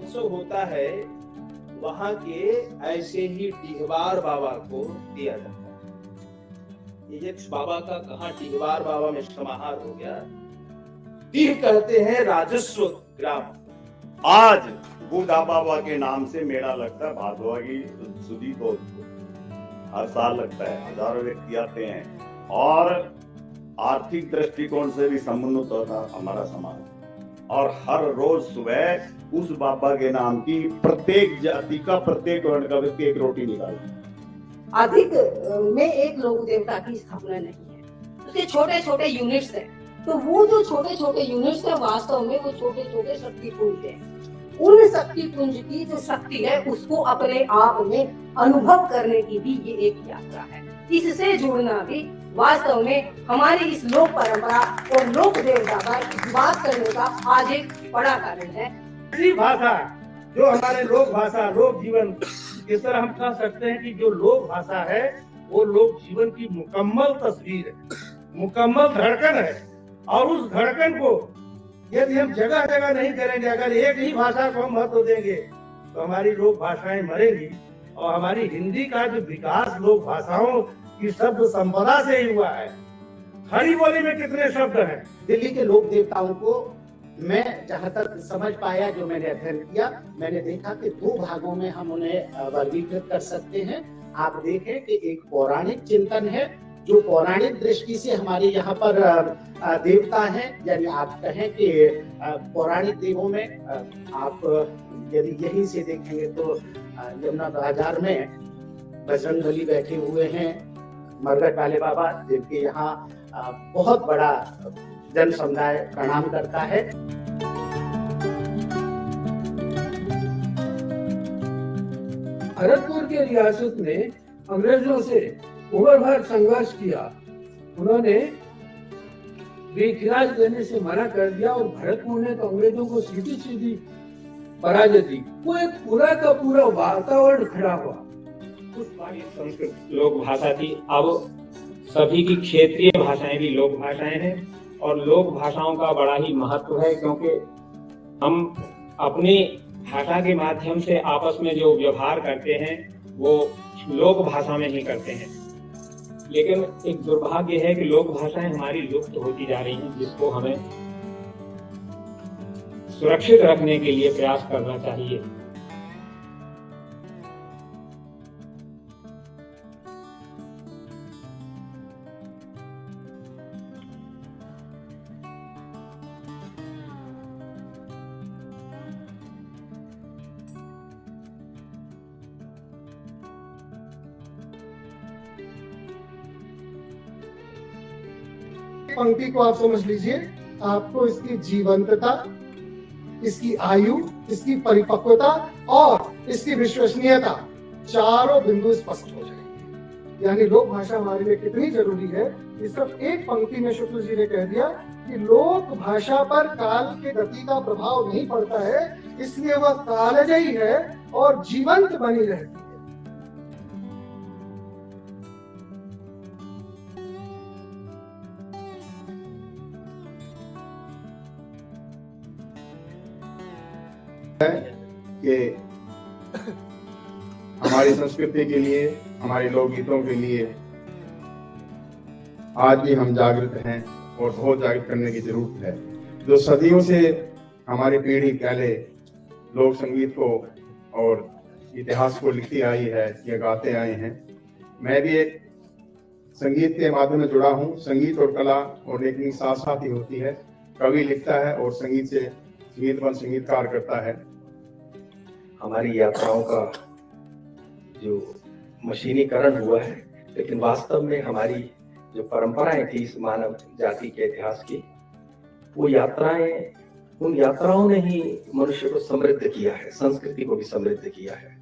महोत्सव होता है वहां के ऐसे ही डीहवार बाबा को दिया जाता है। ये बाबा का कहाँ डीहवार बाबा में समाहार हो गया। डीह कहते हैं राजस्व ग्राम। आज बूढ़ा बाबा के नाम से मेला लगता है भादवा की सुदी को हर साल लगता है। हजारों व्यक्ति आते हैं और आर्थिक दृष्टिकोण से भी समुन्नत होता हमारा समाज। और हर रोज सुबह उस बाबा के नाम की प्रत्येक जाति का प्रत्येक वर्ण का व्यक्ति एक रोटी निकालता। अधिक में एक लोक देवता की स्थापना नहीं है, उसके छोटे छोटे यूनिट्स हैं। तो वो जो छोटे छोटे यूनिट्स है वास्तव में वो छोटे छोटे शक्ति पुंज है। उन शक्ति पुंज की जो शक्ति है उसको अपने आप में अनुभव करने की भी ये एक यात्रा है। इससे जुड़ना भी वास्तव में हमारी इस लोक परंपरा और लोक देवता पर बात करने का आज एक बड़ा कारण है। ऐसी भाषा जो हमारे लोक भाषा लोक जीवन, इस तरह हम कह सकते हैं कि जो लोक भाषा है वो लोक जीवन की मुकम्मल तस्वीर है, मुकम्मल धड़कन है। और उस धड़कन को यदि हम जगह जगह नहीं करेंगे, अगर एक ही भाषा को हम महत्व देंगे तो हमारी लोक भाषाएं मरेंगी। और हमारी हिंदी का जो विकास लोक भाषाओं की शब्द संपदा से ही हुआ है। खड़ी बोली में कितने शब्द हैं। दिल्ली के लोक देवताओं को मैं जहाँ तक समझ पाया, जो मैंने अध्ययन किया, मैंने देखा कि दो भागों में हम उन्हें वर्गीकृत कर सकते हैं। आप देखें कि एक पौराणिक चिंतन है जो पौराणिक दृष्टि से हमारे यहाँ पर देवता हैं, यानी आप कहें कि पौराणिक देवों में आप यदि यहीं से देखेंगे तो यमुना बाजार में बजरंगबली बैठे हुए हैं, मरघट वाले बाबा जिनके यहाँ बहुत बड़ा जन समुदाय प्रणाम करता है। भरतपुर के रियासत ने अंग्रेजों से उम्र भर संघर्ष किया। उन्होंने बेखिलाज देने से मना कर दिया और भरतपुर ने तो अंग्रेजों को सीधी सीधी पराजय दी। वो एक पूरा का पूरा वातावरण खड़ा हुआ। संस्कृत लोक भाषा थी। अब सभी की क्षेत्रीय भाषाएं भी लोक भाषाएं हैं और लोक भाषाओं का बड़ा ही महत्व है, क्योंकि हम अपनी भाषा के माध्यम से आपस में जो व्यवहार करते हैं वो लोक भाषा में ही करते हैं। लेकिन एक दुर्भाग्य है कि लोक भाषाएं हमारी लुप्त होती जा रही हैं, जिसको हमें सुरक्षित रखने के लिए प्रयास करना चाहिए। पंक्ति को आप समझ लीजिए, आपको इसकी जीवंतता, इसकी आयु, इसकी परिपक्वता और इसकी विश्वसनीयता चारों बिंदु स्पष्ट हो जाएंगे। यानी लोक भाषा हमारे लिए कितनी जरूरी है, इस सिर्फ एक पंक्ति में शुक्ल जी ने कह दिया कि लोक भाषा पर काल के गति का प्रभाव नहीं पड़ता है, इसलिए वह कालजयी है और जीवंत बनी रहती है। कि हमारी संस्कृति के लिए, हमारे लोकगीतों के लिए आज भी हम जागृत हैं और बहुत जागृत करने की जरूरत है। जो सदियों से हमारी पीढ़ी पहले लोक संगीत को और इतिहास को लिखती आई है या गाते आए हैं। मैं भी एक संगीत के माध्यम से जुड़ा हूँ। संगीत और कला और लेखनी साथ साथ ही होती है। कवि लिखता है और संगीत से संगीतवन संगीतकार करता है। हमारी यात्राओं का जो मशीनीकरण हुआ है, लेकिन वास्तव में हमारी जो परंपराएं थी इस मानव जाति के इतिहास की, वो यात्राएं, उन यात्राओं ने ही मनुष्य को समृद्ध किया है, संस्कृति को भी समृद्ध किया है।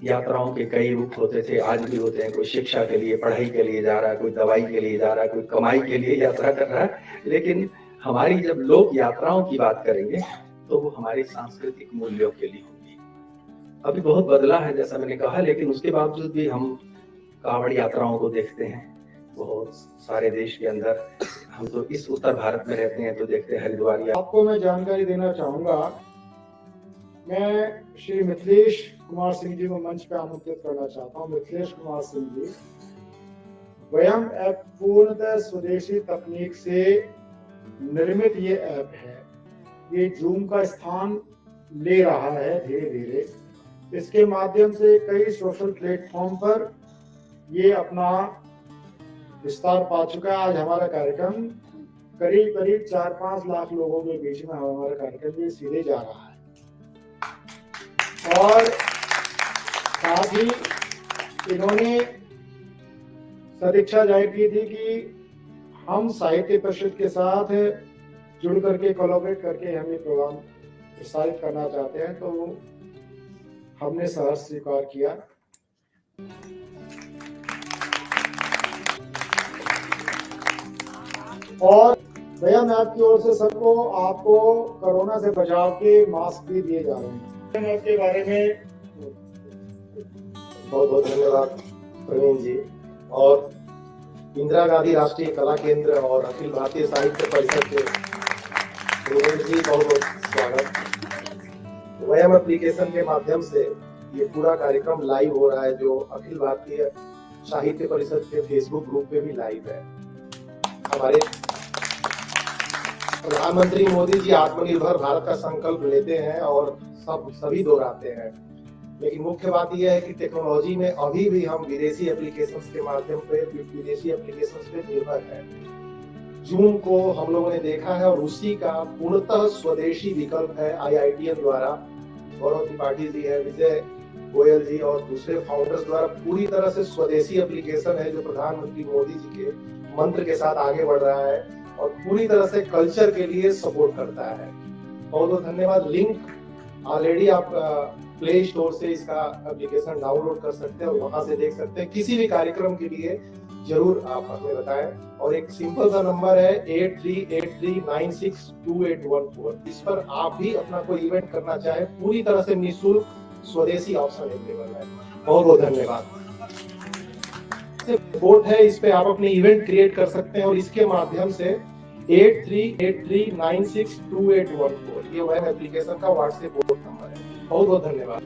यात्राओं के कई रूप होते थे, आज भी होते हैं। कोई शिक्षा के लिए, पढ़ाई के लिए जा रहा है, कोई दवाई के लिए जा रहा है, कोई कमाई के लिए यात्रा कर रहा है। लेकिन हमारी जब लोक यात्राओं की बात करेंगे तो वो हमारे सांस्कृतिक मूल्यों के लिए होगी। अभी बहुत बदला है जैसा मैंने कहा, लेकिन उसके बावजूद भी हम कांवड़ यात्राओं को देखते हैं बहुत सारे देश के अंदर। हम तो इस उत्तर भारत में रहते हैं तो देखते हैं हरिद्वार। आपको मैं जानकारी देना चाहूंगा मैं श्री मिथिलेश कुमार सिंह जी को मंच पे आमंत्रित करना चाहता हूँ। मिथिलेश कुमार सिंह जी, वयम ऐप पूर्णतः स्वदेशी तकनीक से निर्मित ये ऐप है। ये जूम का स्थान ले रहा है धीरे धीरे। इसके माध्यम से कई सोशल प्लेटफॉर्म पर ये अपना विस्तार पा चुका है। आज हमारा कार्यक्रम करीब 4-5 लाख लोगों के बीच में हमारा कार्यक्रम ये सीधे जा रहा है। और साथ ही इन्होंने सदिच्छा जाहिर की थी कि हम साहित्य परिषद के साथ जुड़ करके कोलैबोरेट करके हम ये प्रोग्राम प्रसारित करना चाहते हैं, तो हमने सहर्ष स्वीकार किया। और भैया मैं आपकी ओर से सबको आपको कोरोना से बचाव के मास्क भी दिए जा रहे हैं। आपके बारे में बहुत बहुत धन्यवाद प्रवीण जी और इंदिरा गांधी राष्ट्रीय कला केंद्र और अखिल भारतीय साहित्य परिषद के प्रवीण जी, बहुत बहुत स्वागत। वयम एप्लीकेशन के माध्यम से ये पूरा कार्यक्रम लाइव हो रहा है, जो अखिल भारतीय साहित्य परिषद के फेसबुक ग्रुप पे भी लाइव है। हमारे प्रधानमंत्री मोदी जी आत्मनिर्भर भारत का संकल्प लेते हैं और सभी दोहराते हैं, लेकिन मुख्य बात यह है कि टेक्नोलॉजी में अभी भी हम विदेशी एप्लीकेशंस के माध्यम पे विदेशी एप्लीकेशंस पे निर्भर है। जूम को हम लोगों ने देखा है और उसी का पूर्णतः स्वदेशी विकल्प है IITian द्वारा। गौरव त्रिपाठी जी है, विजय गोयल जी और दूसरे फाउंडर्स द्वारा पूरी तरह से स्वदेशी एप्लीकेशन है, जो प्रधानमंत्री मोदी जी के मंत्र के साथ आगे बढ़ रहा है और पूरी तरह से कल्चर के लिए सपोर्ट करता है। बहुत बहुत धन्यवाद। लिंक ऑलरेडी आप प्ले स्टोर से इसका एप्लीकेशन डाउनलोड कर सकते हैं और वहां से देख सकते हैं। किसी भी कार्यक्रम के लिए जरूर आप हमें बताएं। और एक सिंपल सा नंबर है 8383962814। इस पर आप भी अपना कोई इवेंट करना चाहे, पूरी तरह से निःशुल्क स्वदेशी ऑप्शन अवेलेबल है। बहुत बहुत धन्यवाद। बोर्ड है, इस पे आप अपने इवेंट क्रिएट कर सकते हैं और इसके माध्यम से 8383962814 ये वेब एप्लीकेशन का व्हाट्सएप बोर्ड नंबर है। बहुत बहुत धन्यवाद।